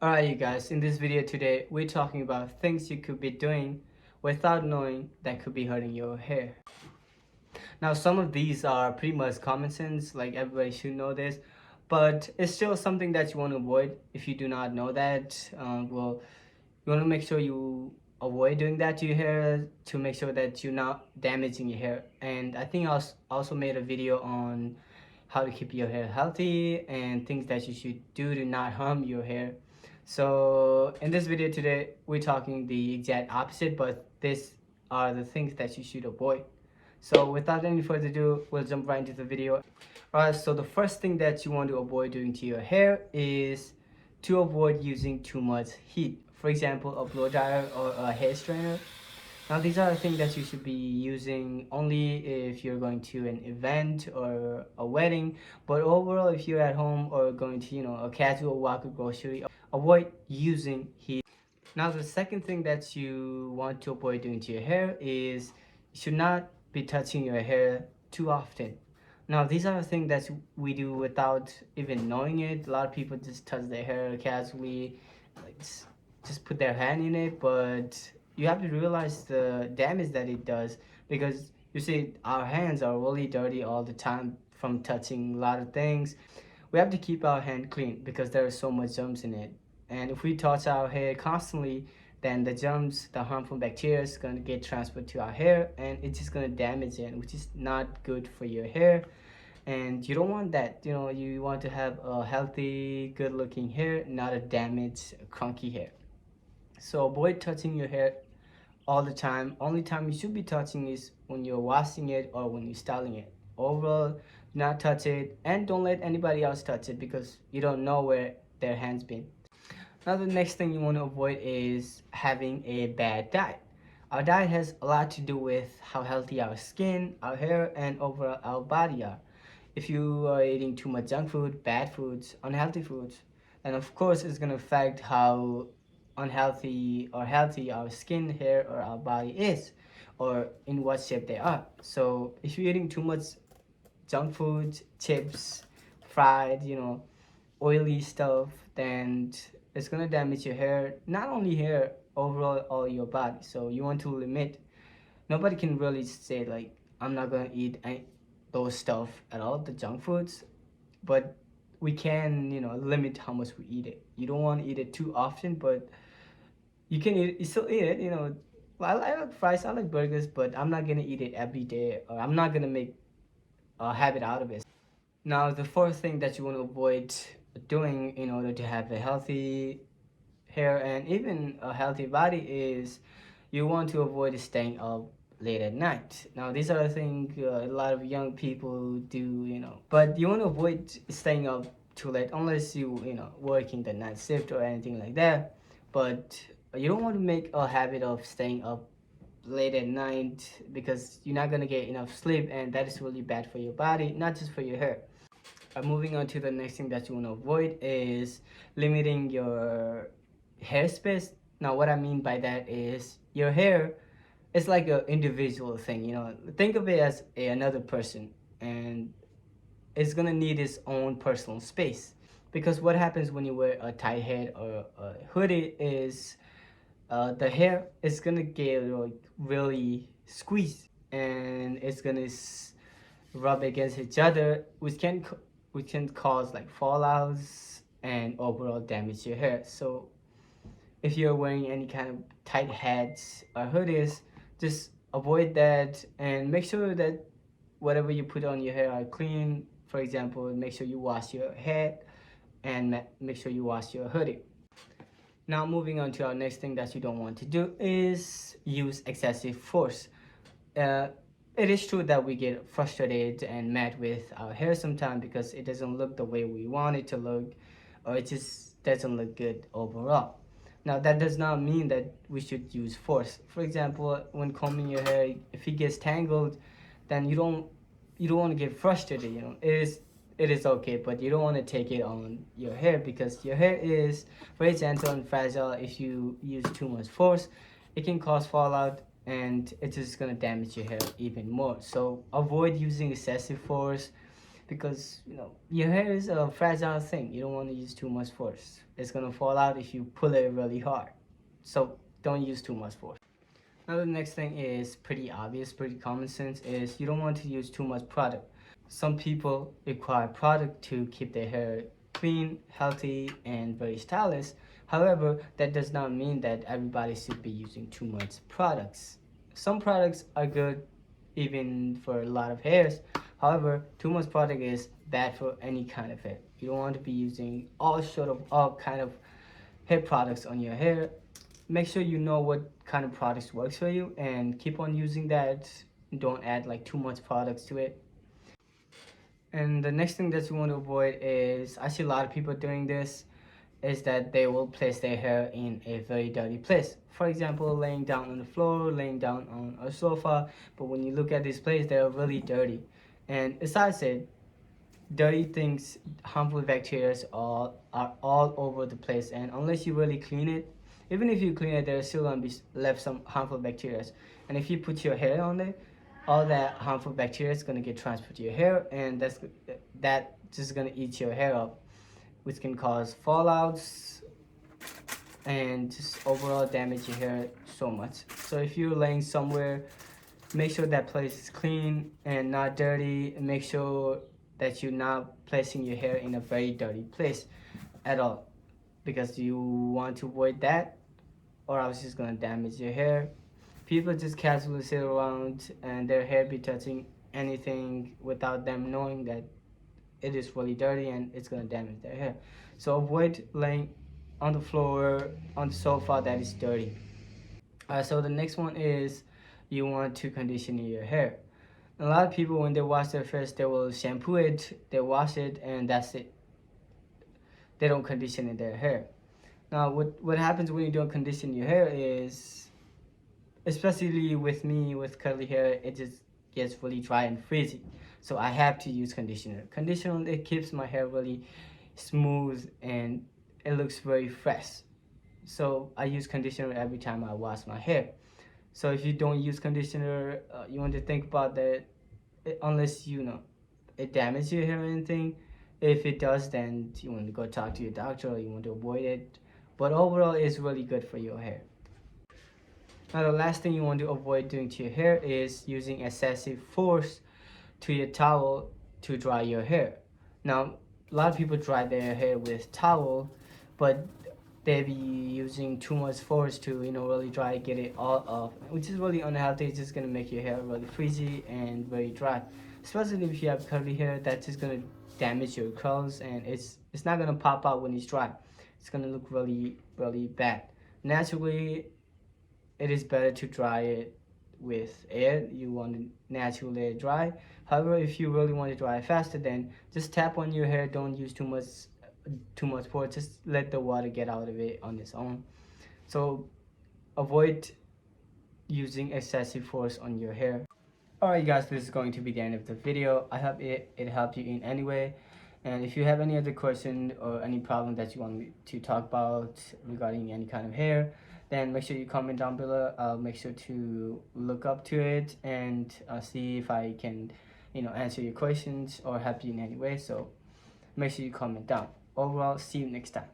Alright you guys, in this video today we're talking about things you could be doing without knowing that could be hurting your hair. Now some of these are pretty much common sense, like everybody should know this, but it's still something that you want to avoid if you do not know that. Well, you want to make sure you avoid doing that to your hair to make sure that you're not damaging your hair. And I think I also made a video on how to keep your hair healthy and things that you should do to not harm your hair. So in this video today we're talking the exact opposite, but these are the things that you should avoid. So without any further ado, we'll jump right into the video. Alright, so the first thing that you want to avoid doing to your hair is to avoid using too much heat. For example, a blow dryer or a hair straightener. Now these are the things that you should be using only if you're going to an event or a wedding, but overall if you're at home or going to, a casual walk or grocery, avoid using heat. Now the second thing that you want to avoid doing to your hair is you should not be touching your hair too often. Now these are the things that we do without even knowing it. A lot of people just touch their hair casually, like just put their hand in it, but you have to realize the damage that it does, because you see our hands are really dirty all the time from touching a lot of things. We have to keep our hand clean because there is so much germs in it. And if we touch our hair constantly, then the germs, the harmful bacteria is going to get transferred to our hair and it's just going to damage it, which is not good for your hair. And you don't want that. You want to have a healthy, good looking hair, not a damaged, crunky hair. So avoid touching your hair all the time. Only time you should be touching is when you're washing it or when you're styling it. Overall, do not touch it, and don't let anybody else touch it because you don't know where their hands been. Now the next thing you want to avoid is having a bad diet. Our diet has a lot to do with how healthy our skin, our hair, and overall our body are. If you are eating too much junk food, bad foods, unhealthy foods, then of course it's going to affect how unhealthy or healthy our skin, hair, or our body is, or in what shape they are. So if you're eating too much junk food, chips, fried, oily stuff, then it's gonna damage your hair, not only hair, overall all your body. So you want to limit. Nobody can really say like I'm not gonna eat those stuff at all, the junk foods, but we can limit how much we eat it. You don't want to eat it too often, but you still eat it. I like fries, I like burgers, but I'm not gonna eat it every day, or I'm not gonna make a habit out of it. Now the fourth thing that you want to avoid doing in order to have a healthy hair and even a healthy body is you want to avoid staying up late at night. Now these are the things a lot of young people do, but you want to avoid staying up too late unless you working the night shift or anything like that. But you don't want to make a habit of staying up late at night because you're not going to get enough sleep, and that is really bad for your body, not just for your hair. Moving on to the next thing that you want to avoid is limiting your hair space. Now what I mean by that is your hair is like an individual thing. Think of it as another person, and it's gonna need its own personal space. Because what happens when you wear a tight head or a hoodie is the hair is gonna get like really squeezed, and it's gonna rub against each other, which can cause like fallouts and overall damage your hair. So if you're wearing any kind of tight hats or hoodies, just avoid that and make sure that whatever you put on your hair are clean. For example, make sure you wash your head and make sure you wash your hoodie. Now moving on to our next thing that you don't want to do is use excessive force. Uh, it is true that we get frustrated and mad with our hair sometimes because it doesn't look the way we want it to look, or it just doesn't look good overall. Now that does not mean that we should use force. For example, when combing your hair, if it gets tangled, then you don't want to get frustrated. It is okay, but you don't want to take it on your hair because your hair is very gentle and fragile. If you use too much force, it can cause fallout and it's just gonna damage your hair even more. So avoid using excessive force because your hair is a fragile thing. You don't want to use too much force. It's gonna fall out if you pull it really hard. So don't use too much force. Now the next thing is pretty obvious, pretty common sense, is you don't want to use too much product. Some people require product to keep their hair clean, healthy, and very stylish. However, that does not mean that everybody should be using too much products. Some products are good even for a lot of hairs. However, too much product is bad for any kind of hair. You don't want to be using all kind of hair products on your hair. Make sure you know what kind of products works for you and keep on using that. Don't add like too much products to it. And the next thing that you want to avoid is, I see a lot of people doing this, is that they will place their hair in a very dirty place. For example, laying down on the floor, laying down on a sofa. But when you look at this place, they're really dirty. And as I said, dirty things, harmful bacteria are all over the place. And unless you really clean it, even if you clean it, there's still gonna be left some harmful bacteria. And if you put your hair on it, all that harmful bacteria is gonna get transferred to your hair, and that just gonna eat your hair up, which can cause fallouts and just overall damage your hair so much. So if you're laying somewhere, make sure that place is clean and not dirty, and make sure that you're not placing your hair in a very dirty place at all, because you want to avoid that, or else it's gonna damage your hair. People just casually sit around and their hair be touching anything without them knowing that it is really dirty and it's gonna damage their hair. So avoid laying on the floor, on the sofa that is dirty. So the next one is you want to condition your hair. A lot of people, when they wash their face, they will shampoo it, they wash it, and that's it. They don't condition in their hair. Now what happens when you don't condition your hair is, especially with me with curly hair, it just gets really dry and frizzy. So I have to use conditioner. Conditioner, it keeps my hair really smooth and it looks very fresh. So I use conditioner every time I wash my hair. So if you don't use conditioner, you want to think about that, unless it damages your hair or anything. If it does, then you want to go talk to your doctor, or you want to avoid it. But overall, it's really good for your hair. Now the last thing you want to avoid doing to your hair is using excessive force to your towel to dry your hair. Now a lot of people dry their hair with towel, but they be using too much force to really dry, get it all off, which is really unhealthy. It's just gonna make your hair really frizzy and very dry, especially if you have curly hair. That's just gonna damage your curls, and it's not gonna pop out when it's dry. It's gonna look really bad. Naturally, it is better to dry it with air. You want to naturally air dry. However, if you really want to dry faster, then just tap on your hair. Don't use too much force. Just let the water get out of it on its own. So avoid using excessive force on your hair. Alright guys, this is going to be the end of the video. I hope it helped you in any way. And if you have any other question or any problem that you want me to talk about regarding any kind of hair, then make sure you comment down below. I'll make sure to look up to it and see if I can answer your questions or help you in any way. So make sure you comment down. Overall, see you next time.